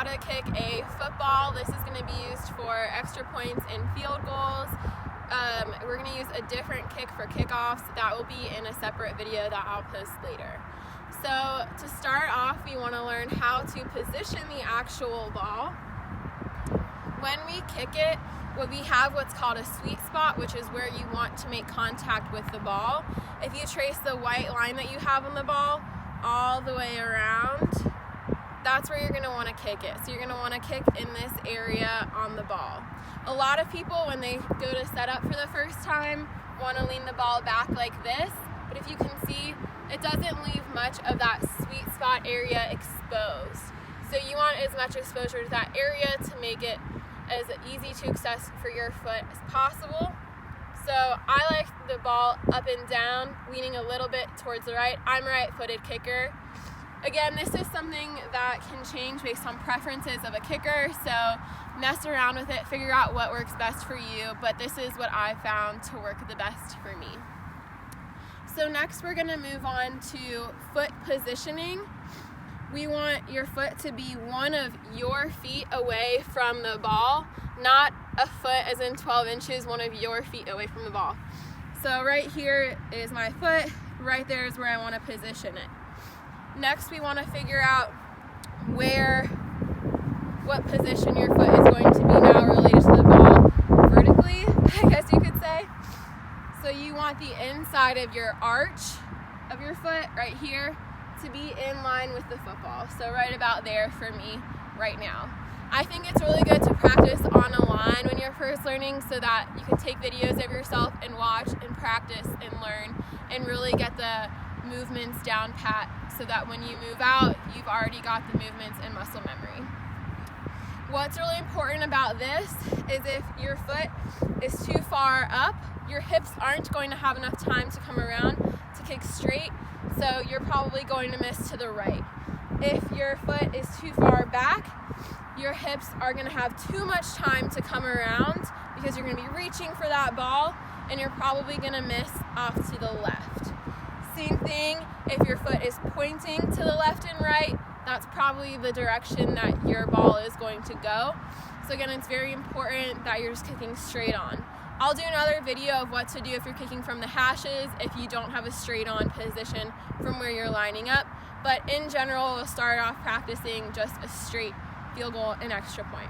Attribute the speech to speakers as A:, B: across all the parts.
A: to kick a football. This is going to be used for extra points and field goals. We're going to use a different kick for kickoffs. That will be in a separate video that I'll post later. So to start off, we want to learn how to position the actual ball. When we kick it, we have what's called a sweet spot, which is where you want to make contact with the ball. If you trace the white line that you have on the ball all the way around, that's where you're going to want to kick it. So you're going to want to kick in this area on the ball. A lot of people, when they go to set up for the first time, want to lean the ball back like this, but if you can see, it doesn't leave much of that sweet spot area exposed. So you want as much exposure to that area to make it as easy to access for your foot as possible. So I like the ball up and down, leaning a little bit towards the right. I'm a right-footed kicker. Again, this is something that can change based on preferences of a kicker, so mess around with it, figure out what works best for you, but this is what I found to work the best for me. So next we're going to move on to foot positioning. We want your foot to be one of your feet away from the ball, not a foot as in 12 inches, one of your feet away from the ball. So right here is my foot, right there is where I want to position it. Next we want to figure out what position your foot is going to be now related to the ball vertically, I guess you could say. So you want the inside of your arch of your foot right here to be in line with the football. So right about there for me right now. I think it's really good to practice on a line when you're first learning so that you can take videos of yourself and watch and practice and learn and really get the movements down pat so that when you move out, you've already got the movements and muscle memory. What's really important about this is if your foot is too far up, your hips aren't going to have enough time to come around to kick straight, so you're probably going to miss to the right. If your foot is too far back, your hips are going to have too much time to come around because you're going to be reaching for that ball and you're probably going to miss off to the left. Same thing if your foot is pointing to the left and right, that's probably the direction that your ball is going to go. So again, it's very important that you're just kicking straight on. I'll do another video of what to do if you're kicking from the hashes, if you don't have a straight on position from where you're lining up. But in general, we'll start off practicing just a straight field goal and extra point.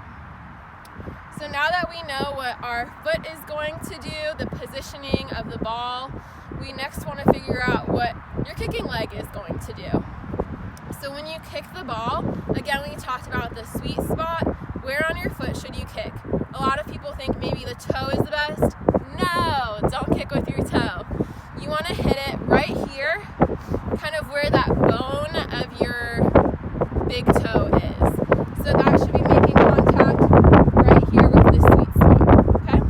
A: So now that we know what our foot is going to do, the positioning of the ball, we next want to figure out what your kicking leg is going to do. So when you kick the ball, again, we talked about the sweet spot. Where on your foot should you kick? A lot of people think maybe the toe is the best. No, don't kick with your toe. You want to hit it right here, kind of where that bone of your big toe is. So that should be making contact right here with the sweet spot, okay?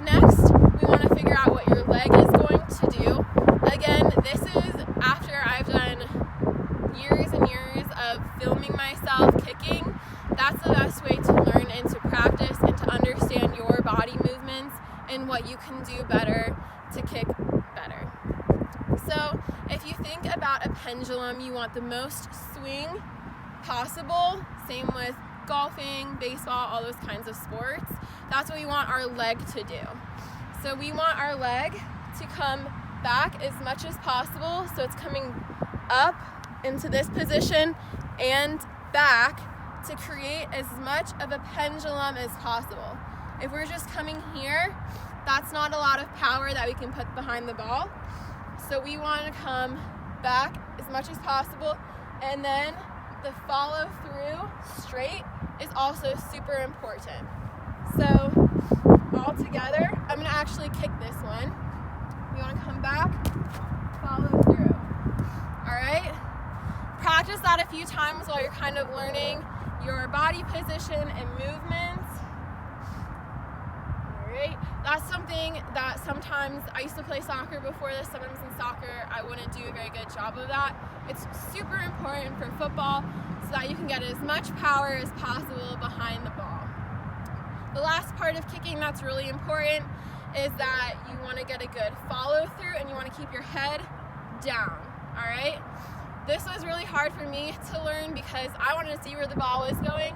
A: Next, we want to figure out what your leg is going to do. Again, this is after I've done years and years of filming myself kicking. That's the best way to learn and to practice and to understand your body movements and what you can do better to kick better. So if you think about a pendulum, you want the most swing possible. Same with golfing, baseball, all those kinds of sports. That's what we want our leg to do. So we want our leg to come back as much as possible. So it's coming up into this position and back to create as much of a pendulum as possible. If we're just coming here, that's not a lot of power that we can put behind the ball. So we want to come back as much as possible, and then the follow through straight is also super important. So all together, I'm going to actually kick this one. We want to come back, follow through. All right? Practice that a few times while you're kind of learning your body position and movements. All right? That's something that sometimes, I used to play soccer before this, sometimes in soccer I wouldn't do a very good job of that. It's super important for football so that you can get as much power as possible behind the ball. The last part of kicking that's really important is that you want to get a good follow through and you want to keep your head down, all right? This was really hard for me to learn because I wanted to see where the ball was going,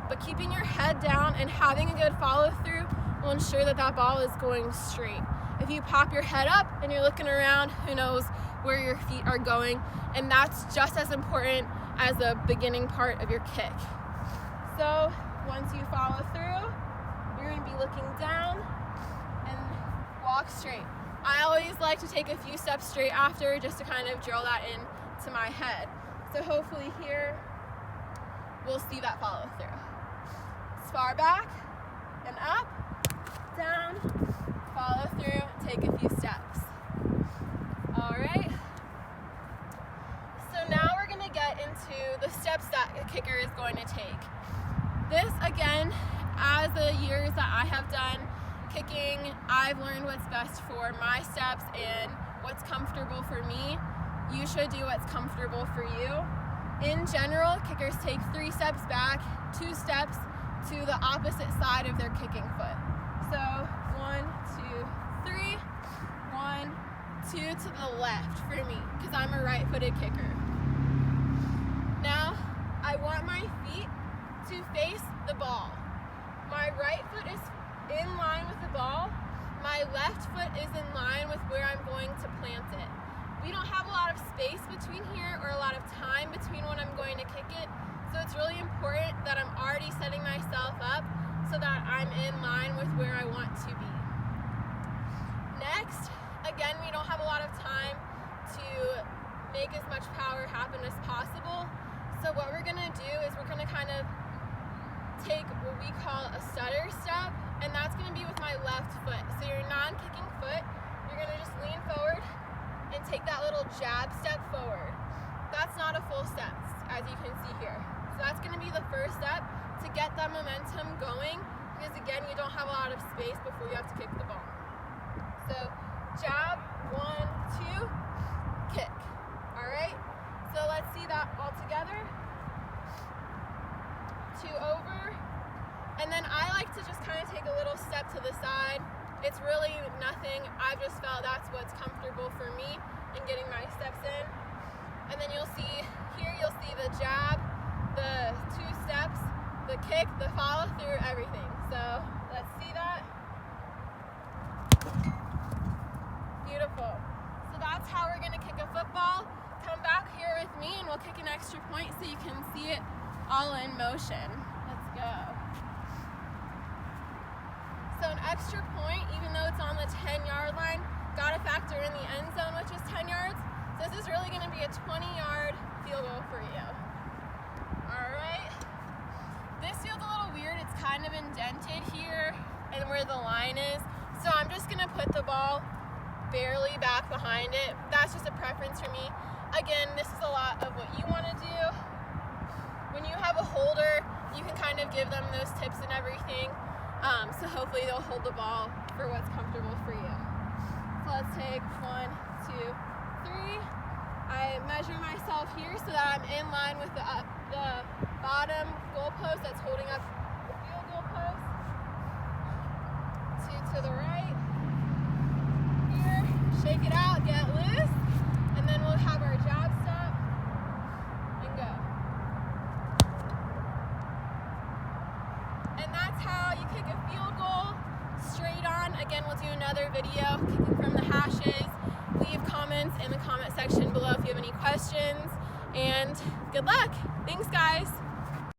A: but keeping your head down and having a good follow through will ensure that that ball is going straight. If you pop your head up and you're looking around, who knows where your feet are going, and that's just as important as the beginning part of your kick. So once you follow through, you're going to be looking down and walk straight. I always like to take a few steps straight after just to kind of drill that in to my head. So hopefully here we'll see that follow through. As far back and up, down, follow through, take a few steps. All right. So now we're going to get into the steps that a kicker is going to take. This, again, as the years that I have done kicking, I've learned what's best for my steps and what's comfortable for me. You should do what's comfortable for you. In general, kickers take 3 steps back, 2 steps to the opposite side of their kicking foot. So 1, 2, 3, 1, 2 to the left for me, because I'm a right-footed kicker. Now, I want my feet to face the ball. My right foot is in line with the ball. My left foot is in line with where I'm going to plant it. We don't have a lot of space between here or a lot of time between when I'm going to kick it, so it's really important that I'm already setting myself up so that I'm in line with where I want to be. Next, again, we don't have a lot of time to make as much power happen as possible, so what we're going to do is we're going to kind of take what we call a stutter step, and that's going to be with my left foot. So your non-kicking foot, you're going to just lean forward and take that little jab step forward. That's not a full step, as you can see here. So that's going to be the first step to get that momentum going, because again, you don't have a lot of space before you have to kick the ball. So jab, 1, 2, kick. All right, so let's see that all together. 2 over, and then I like to just kind of take a little step to the side. It's really nothing. I've just felt that's what's comfortable for me in getting my steps in. And then you'll see here, you'll see the jab, the 2 steps, the kick, the follow through, everything. So let's see that. Beautiful. So that's how we're going to kick a football. Come back here with me and we'll kick an extra point so you can see it all in motion. Let's go. So an extra point, even though it's on the 10-yard line, got to factor in the end zone, which is 10 yards. So this is really going to be a 20-yard field goal for you. All right. This feels a little weird. It's kind of indented here and where the line is. So I'm just going to put the ball barely back behind it. That's just a preference for me. Again, this is a lot of what you want to do. When you have a holder, you can kind of give them those tips and everything. So hopefully they'll hold the ball for what's comfortable for you. So let's take 1, 2, 3. I measure myself here so that I'm in line with the bottom goalpost that's holding up the field goal post. 2 to the right. Here, shake it out, get loose, and then we'll have our jab step and go. And that's how you kick a field goal straight on. Again, we'll do another video kicking from the hashes. Leave comments in the comment section below if you have any questions, and good luck. Thanks, guys.